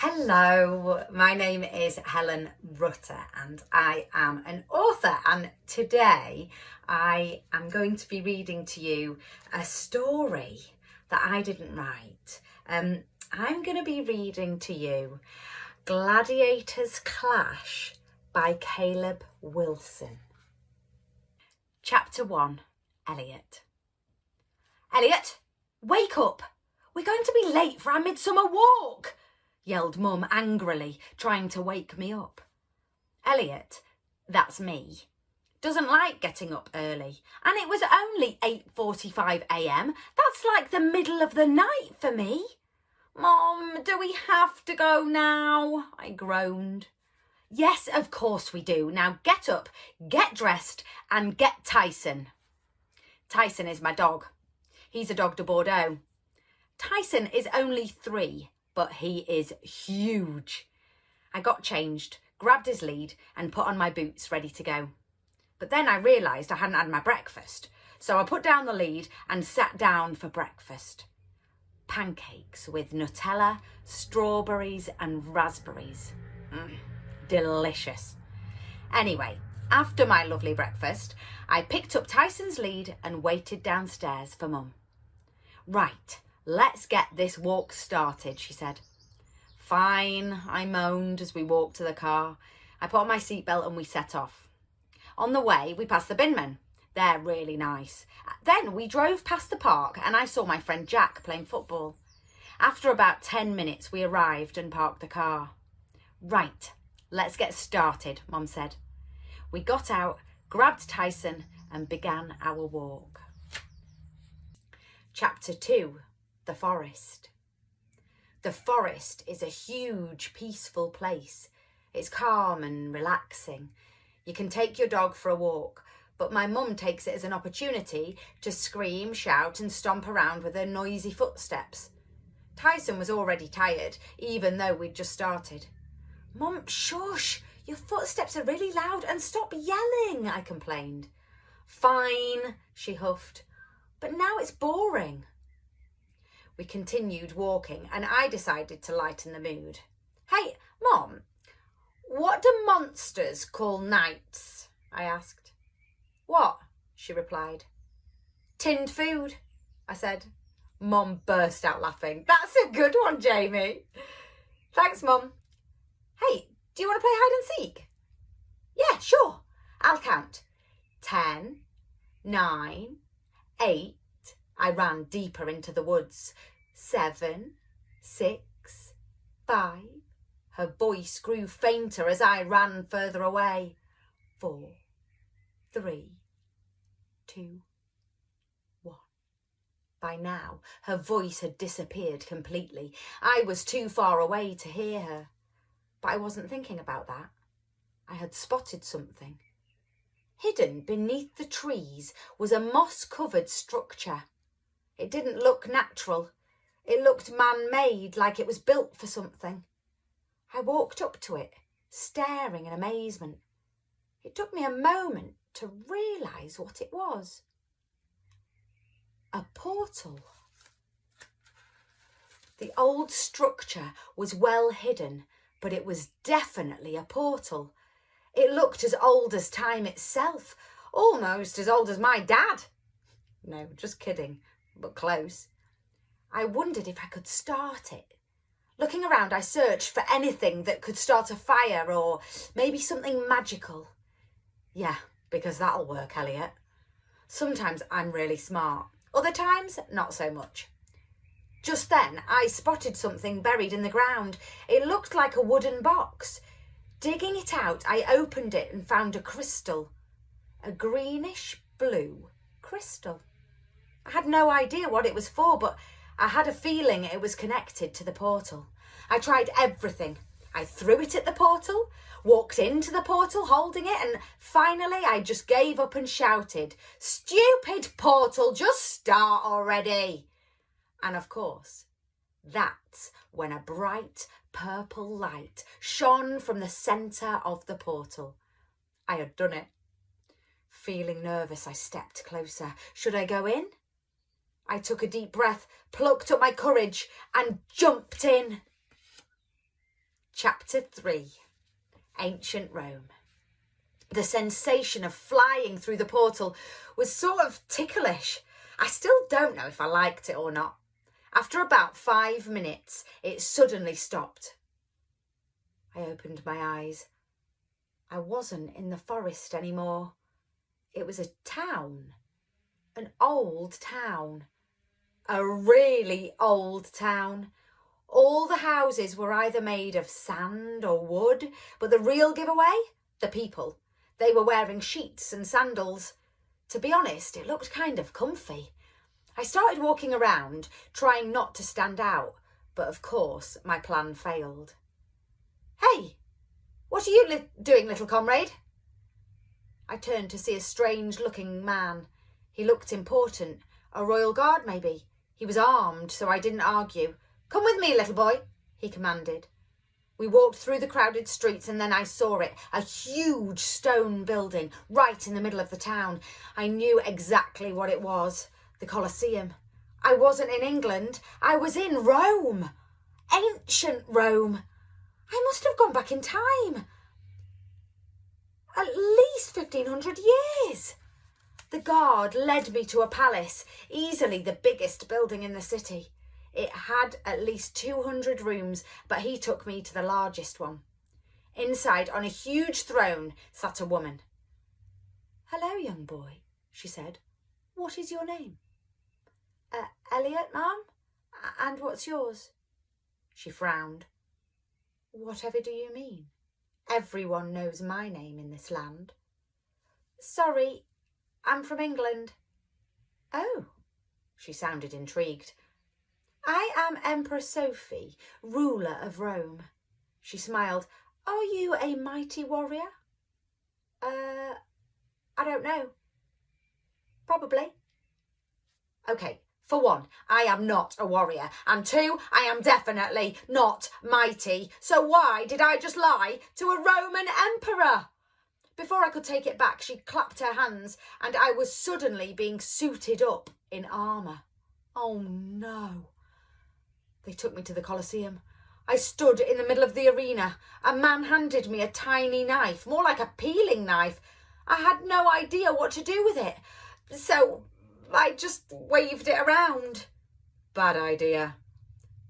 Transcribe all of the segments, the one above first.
Hello, my name is Helen Rutter and I am an author, and today I am going to be reading to you a story that I didn't write. I'm going to be reading to you Gladiators Clash by Caleb Wilson. Chapter 1, Elliot. Elliot, wake up! We're going to be late for our midsummer walk! Yelled Mum angrily, trying to wake me up. Elliot, that's me, doesn't like getting up early, and it was only 8:45 a.m. That's like the middle of the night for me. Mum, do we have to go now? I groaned. Yes, of course we do. Now get up, get dressed, and get Tyson. Tyson is my dog. He's a dog de Bordeaux. Tyson is only 3. But he is huge. I got changed, grabbed his lead and put on my boots ready to go. But then I realised I hadn't had my breakfast, so I put down the lead and sat down for breakfast. Pancakes with Nutella, strawberries and raspberries. Delicious. Anyway, after my lovely breakfast, I picked up Tyson's lead and waited downstairs for Mum. Right. Let's get this walk started, she said. Fine, I moaned as we walked to the car. I put on my seatbelt and we set off. On the way, we passed the binmen. They're really nice. Then we drove past the park and I saw my friend Jack playing football. After about 10 minutes, we arrived and parked the car. Right, let's get started, Mum said. We got out, grabbed Tyson and began our walk. Chapter 2. The forest. The forest is a huge, peaceful place. It's calm and relaxing. You can take your dog for a walk, but my mum takes it as an opportunity to scream, shout and stomp around with her noisy footsteps. Tyson was already tired, even though we'd just started. Mum, shush! Your footsteps are really loud and stop yelling, I complained. Fine, she huffed, but now it's boring. We continued walking and I decided to lighten the mood. Hey, Mom, what do monsters call knights? I asked. What? She replied. Tinned food, I said. Mum burst out laughing. That's a good one, Jamie. Thanks, Mum. Hey, do you want to play hide and seek? Yeah, sure. I'll count. 10, 9, 8. I ran deeper into the woods. 7, 6, 5. Her voice grew fainter as I ran further away. 4, 3, 2, 1. By now, her voice had disappeared completely. I was too far away to hear her. But I wasn't thinking about that. I had spotted something. Hidden beneath the trees was a moss-covered structure. It didn't look natural. It looked man-made, like it was built for something. I walked up to it, staring in amazement. It took me a moment to realise what it was. A portal. The old structure was well hidden, but it was definitely a portal. It looked as old as time itself, almost as old as my dad. No, just kidding. But close. I wondered if I could start it. Looking around, I searched for anything that could start a fire or maybe something magical. Yeah, because that'll work, Elliot. Sometimes I'm really smart. Other times, not so much. Just then, I spotted something buried in the ground. It looked like a wooden box. Digging it out, I opened it and found a crystal. A greenish blue crystal. I had no idea what it was for, but I had a feeling it was connected to the portal. I tried everything. I threw it at the portal, walked into the portal holding it, and finally I just gave up and shouted, "Stupid portal, just start already!" And of course, that's when a bright purple light shone from the centre of the portal. I had done it. Feeling nervous, I stepped closer. Should I go in? I took a deep breath, plucked up my courage and jumped in. Chapter 3, Ancient Rome. The sensation of flying through the portal was sort of ticklish. I still don't know if I liked it or not. After about 5 minutes, it suddenly stopped. I opened my eyes. I wasn't in the forest anymore. It was a town. An old town. A really old town. All the houses were either made of sand or wood, but the real giveaway? The people. They were wearing sheets and sandals. To be honest, it looked kind of comfy. I started walking around, trying not to stand out, but of course my plan failed. "Hey, what are you doing, little comrade?" I turned to see a strange-looking man. He looked important. A royal guard, maybe. He was armed, so I didn't argue. "Come with me, little boy," he commanded. We walked through the crowded streets and then I saw it, a huge stone building right in the middle of the town. I knew exactly what it was, the Colosseum. I wasn't in England, I was in Rome. Ancient Rome. I must have gone back in time. At least 1500 years. The guard led me to a palace, easily the biggest building in the city. It had at least 200 rooms, but he took me to the largest one. Inside, on a huge throne, sat a woman. "Hello, young boy," she said. "What is your name?" Elliot, ma'am. And what's yours?" She frowned. "Whatever do you mean? Everyone knows my name in this land." "Sorry, I'm from England." "Oh," she sounded intrigued. "I am Emperor Sophie, ruler of Rome." She smiled. "Are you a mighty warrior?" I don't know. Probably." "Okay, for one, I am not a warrior, and two, I am definitely not mighty. So why did I just lie to a Roman emperor?" Before I could take it back, she clapped her hands, and I was suddenly being suited up in armour. Oh no. They took me to the Colosseum. I stood in the middle of the arena. A man handed me a tiny knife, more like a peeling knife. I had no idea what to do with it, so I just waved it around. Bad idea.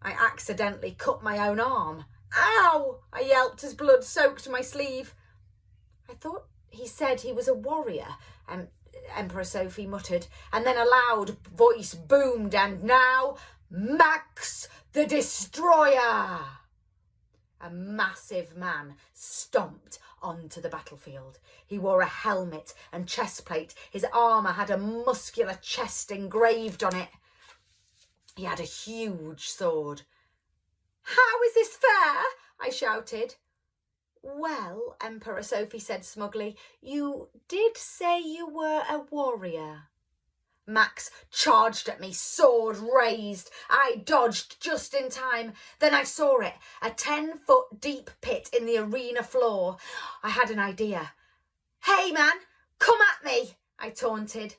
I accidentally cut my own arm. "Ow!" I yelped as blood soaked my sleeve. "I thought he said he was a warrior," Emperor Sophie muttered, and then a loud voice boomed, "And now, Max the Destroyer!" A massive man stomped onto the battlefield. He wore a helmet and chestplate. His armour had a muscular chest engraved on it. He had a huge sword. "How is this fair?" I shouted. "Well," Emperor Sophie said smugly, "you did say you were a warrior." Max charged at me, sword raised. I dodged just in time. Then I saw it, a 10-foot deep pit in the arena floor. I had an idea. "Hey man, come at me," I taunted.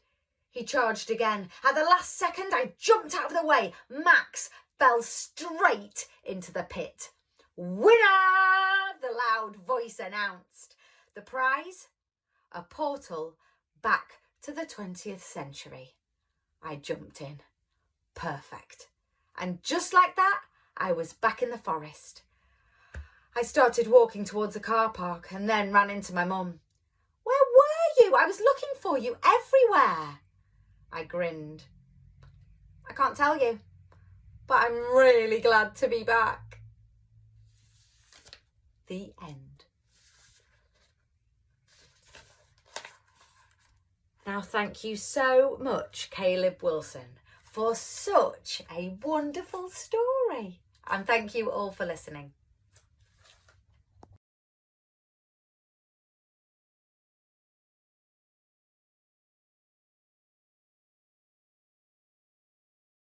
He charged again. At the last second, I jumped out of the way. Max fell straight into the pit. "Winner!" the loud voice announced. The prize? A portal back to the 20th century. I jumped in. Perfect. And just like that, I was back in the forest. I started walking towards the car park and then ran into my mum. "Where were you? I was looking for you everywhere." I grinned. "I can't tell you, but I'm really glad to be back." The end. Now, thank you so much, Caleb Wilson, for such a wonderful story. And thank you all for listening.